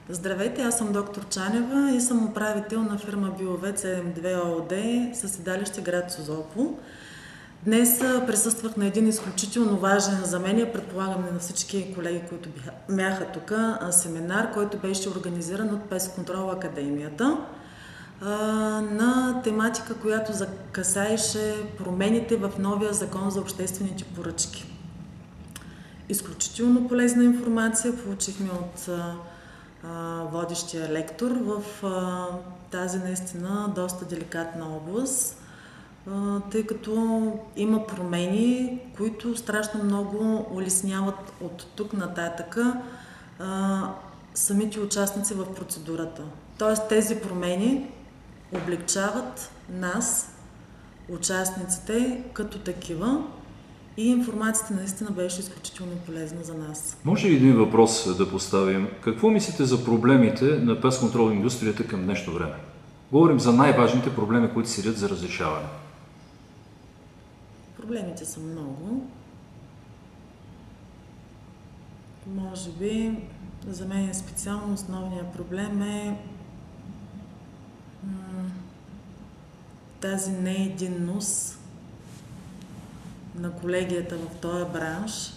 Здравейте, аз съм доктор Чанева и съм управител на фирма Биовет 72 ООД със седалище град Созопол. Днес присъствах на един изключително важен за мен и предполагам на всички колеги, които бяха тук, семинар, който беше организиран от Песконтрол Академията на тематика, която касаеше промените в новия закон за обществените поръчки. Изключително полезна информация получихме от водещия лектор в тази наистина доста деликатна област, тъй като има промени, които страшно много улесняват от тук нататъка самите участници в процедурата. Тоест тези промени облегчават нас, участниците като такива, и информацията наистина беше изключително полезна за нас. Може ли един въпрос да поставим? Какво мислите за проблемите на песконтрол индустрията към днешно време? Говорим за най-важните проблеми, които седят за разрешаване. Проблемите са много. Може би за мен специално основният проблем е тази неединност на колегията в този бранш.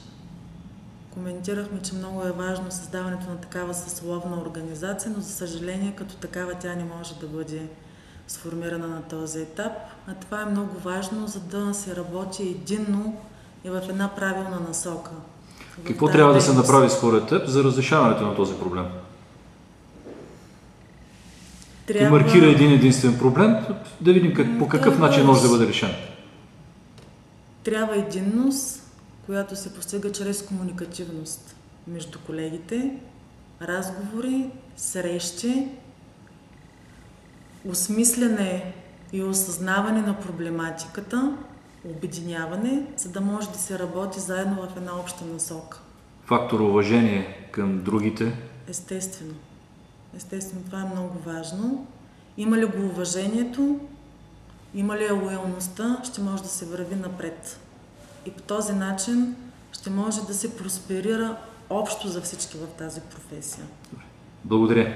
Коментирахме, че много е важно създаването на такава съсловна организация, но за съжаление като такава тя не може да бъде сформирана на този етап. А това е много важно, за да се работи единно и в една правилна насока. Какво трябва да се направи според теб за разрешаването на този проблем? Ти маркира един единствен проблем, да видим по какъв начин може да бъде решен. Трябва единност, която се постига чрез комуникативност между колегите, разговори, срещи, осмисляне и осъзнаване на проблематиката, обединяване, за да може да се работи заедно в една обща насока. Фактор уважение към другите? Естествено. Естествено, това е много важно. Има ли го уважението, има ли лоялността, ще може да се върви напред. И по този начин ще може да се просперира общо за всички в тази професия. Благодаря.